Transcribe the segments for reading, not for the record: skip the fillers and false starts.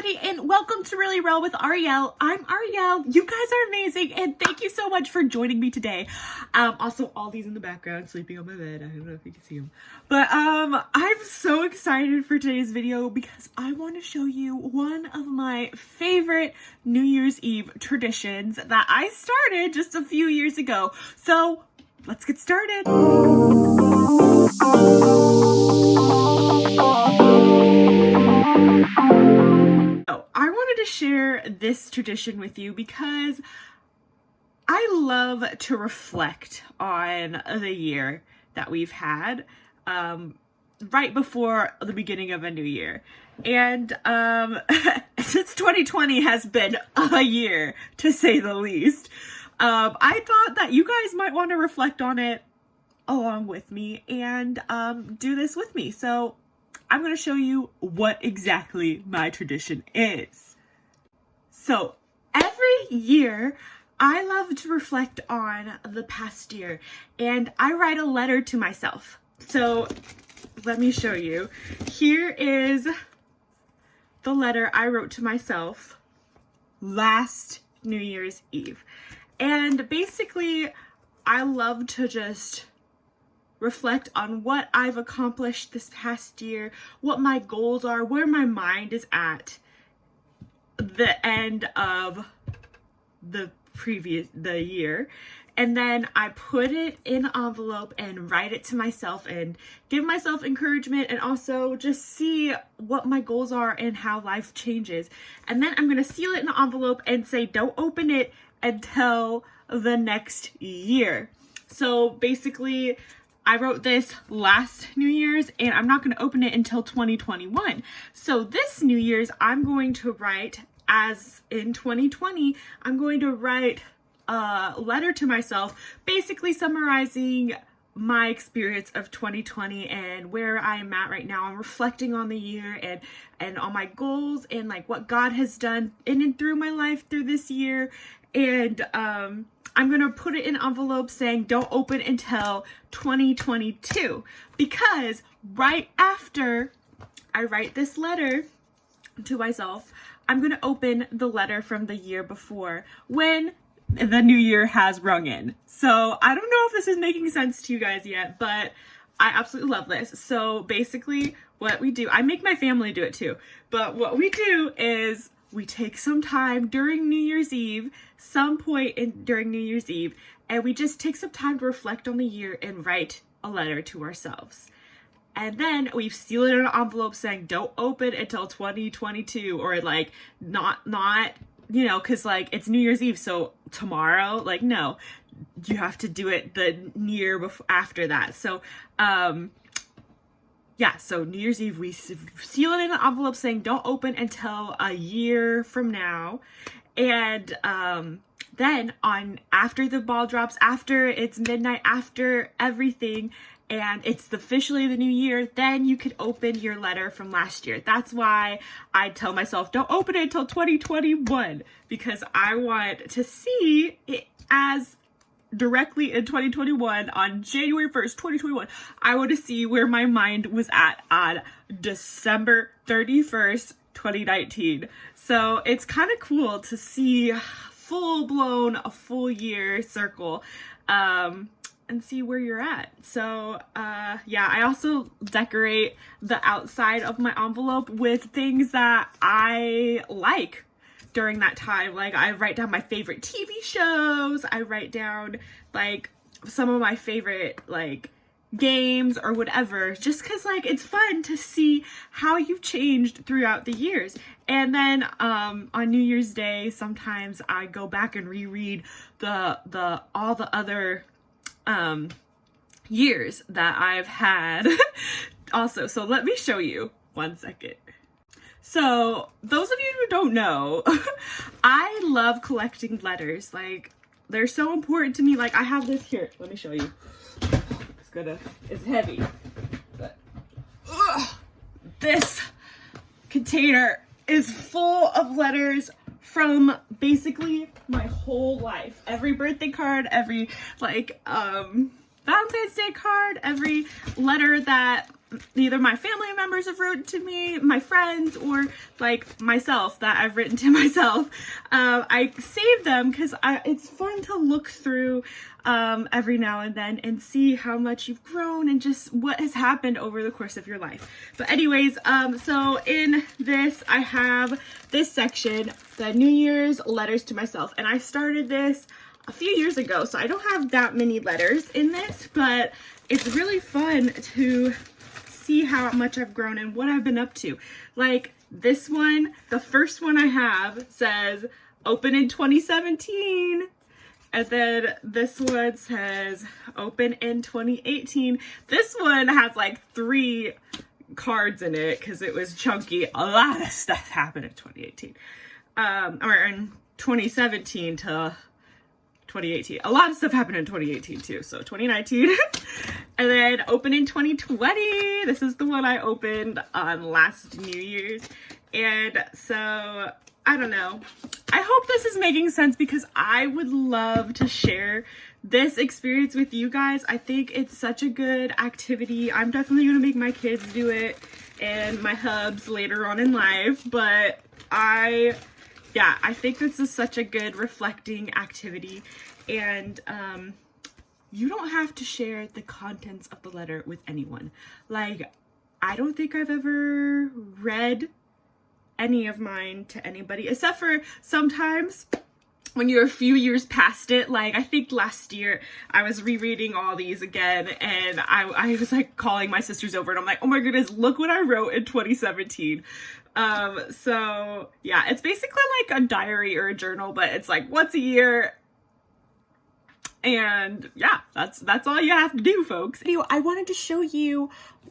everybody, and welcome to Really Real with Ariel. I'm Ariel. You guys are amazing, and thank you so much for joining me today. Also, all these in the background sleeping on my bed. I don't know if you can see them, but I'm so excited for today's video because I want to show you one of my favorite New Year's Eve traditions that I started just a few years ago. So let's get started. I wanted to share this tradition with you because I love to reflect on the year that we've had right before the beginning of a new year. And since 2020 has been a year, to say the least, I thought that you guys might want to reflect on it along with me and do this with me. So I'm going to show you what exactly my tradition is. So every year, I love to reflect on the past year and I write a letter to myself. So let me show you. Here is the letter I wrote to myself last New Year's Eve. And basically, I love to just reflect on what I've accomplished this past year, what my goals are, where my mind is at the end of the year. And then I put it in an envelope and write it to myself and give myself encouragement and also just see what my goals are and how life changes. And then I'm going to seal it in an envelope and say, don't open it until the next year. So basically, I wrote this last New Year's and I'm not going to open it until 2021. So this New Year's, I'm going to write, as in 2020, I'm going to write a letter to myself, basically summarizing my experience of 2020 and where I am at right now. I'm reflecting on the year and on my goals and like what God has done in and through my life through this year. And I'm going to put it in an envelope saying don't open until 2022, because right after I write this letter to myself, I'm going to open the letter from the year before when the new year has rung in. So I don't know if this is making sense to you guys yet, but I absolutely love this. So basically what we do, I make my family do it too, but what we do is we take some time during New Year's Eve, during New Year's Eve, and we just take some time to reflect on the year and write a letter to ourselves. And then we seal it in an envelope saying, don't open until 2022, or like not, you know, cause like it's New Year's Eve. So tomorrow, like, no, you have to do it the year before, after that. So, yeah, so New Year's Eve, we seal it in an envelope saying don't open until a year from now. And then after the ball drops, after it's midnight, after everything, and it's officially the new year, then you could open your letter from last year. That's why I tell myself don't open it until 2021, because I want to see it as directly in 2021, on January 1st, 2021, I want to see where my mind was at on December 31st, 2019. So it's kind of cool to see full-blown, a full year circle, and see where you're at. So yeah, I also decorate the outside of my envelope with things that I like during that time. Like I write down my favorite TV shows, I write down like some of my favorite like games or whatever, just because like it's fun to see how you've changed throughout the years. And then on New Year's Day, sometimes I go back and reread all the other years that I've had also. So let me show you one second. So those of you who don't know, I love collecting letters. Like they're so important to me. Like I have this here. Let me show you. It's heavy. But, this container is full of letters from basically my whole life. Every birthday card, every like Valentine's Day card, every letter that either my family members have written to me, my friends, or like myself that I've written to myself. I save them because it's fun to look through every now and then and see how much you've grown and just what has happened over the course of your life. But anyways, so in this, I have this section, the New Year's letters to myself, and I started this a few years ago, so I don't have that many letters in this, but it's really fun to see how much I've grown and what I've been up to. Like this one, the first one I have says open in 2017. And then this one says open in 2018. This one has like 3 cards in it because it was chunky. A lot of stuff happened in 2018. Or in 2017 to 2018. A lot of stuff happened in 2018 too. So 2019. And then open in 2020. This is the one I opened on last New Year's. And so I don't know. I hope this is making sense because I would love to share this experience with you guys. I think it's such a good activity. I'm definitely going to make my kids do it and my hubs later on in life. But I think this is such a good reflecting activity. And you don't have to share the contents of the letter with anyone. Like, I don't think I've ever read any of mine to anybody, except for sometimes when you're a few years past it. Like, I think last year I was rereading all these again, and I was like calling my sisters over, and I'm like, oh my goodness, look what I wrote in 2017. So yeah, it's basically like a diary or a journal, but it's like once a year. And yeah, that's all you have to do, folks. Anyway, I wanted to show you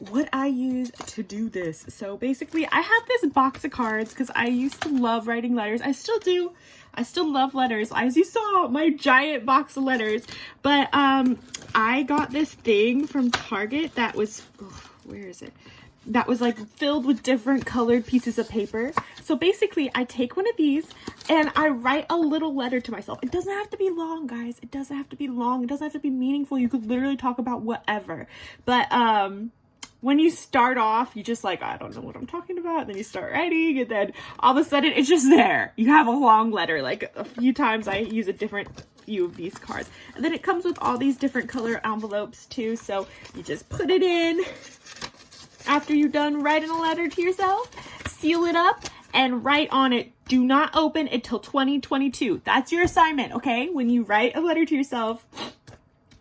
what I use to do this. So basically, I have this box of cards because I used to love writing letters. I still do. I still love letters. As you saw, my giant box of letters. But I got this thing from Target that was, where is it? That was like filled with different colored pieces of paper. So basically I take one of these and I write a little letter to myself. It doesn't have to be long, guys. It doesn't have to be long. It doesn't have to be meaningful. You could literally talk about whatever. But when you start off, you just like, I don't know what I'm talking about. And then you start writing, and then all of a sudden it's just there. You have a long letter. Like a few times I use a different few of these cards. And then it comes with all these different color envelopes too. So you just put it in. After you're done writing a letter to yourself, seal it up and write on it, do not open until 2022. That's your assignment, okay? When you write a letter to yourself,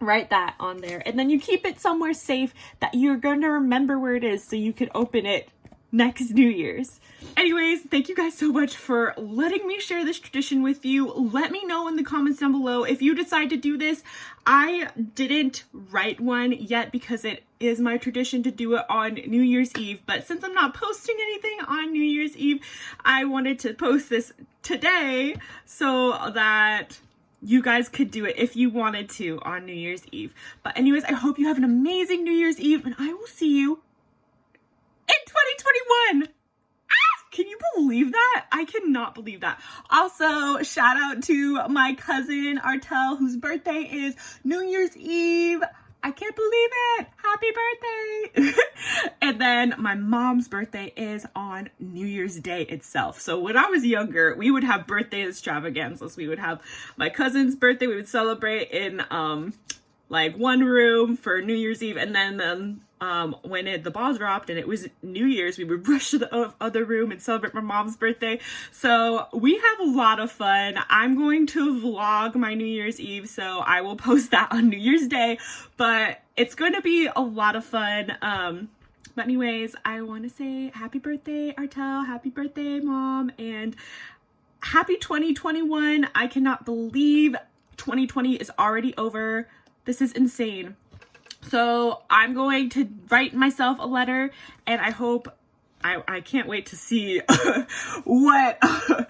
write that on there. And then you keep it somewhere safe that you're going to remember where it is so you can open it next New Year's. Anyways, thank you guys so much for letting me share this tradition with you. Let me know in the comments down below if you decide to do this. I didn't write one yet because it is my tradition to do it on New Year's Eve, but since I'm not posting anything on New Year's Eve, I wanted to post this today so that you guys could do it if you wanted to on New Year's Eve. But anyways, I hope you have an amazing New Year's Eve, and I will see you in 2021. Can you believe that? I cannot believe that. Also, shout out to my cousin Artel, whose birthday is New Year's Eve. I can't believe it. Happy birthday. And then my mom's birthday is on New Year's Day itself. So when I was younger, we would have birthday extravaganzas. We would have my cousin's birthday. We would celebrate in like one room for New Year's Eve, and then when the ball dropped and it was New Year's, we would rush to the other room and celebrate my mom's birthday. So we have a lot of fun. I'm going to vlog my New Year's Eve, so I will post that on New Year's Day, but it's going to be a lot of fun. But anyways, I want to say happy birthday, Artel, happy birthday, Mom, and happy 2021. I cannot believe 2020 is already over. This is insane. So I'm going to write myself a letter, and I hope, I can't wait to see what I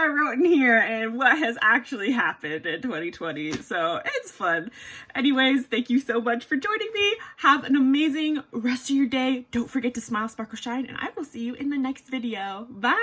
wrote in here and what has actually happened in 2020. So it's fun. Anyways, thank you so much for joining me. Have an amazing rest of your day. Don't forget to smile, sparkle, shine, and I will see you in the next video. Bye.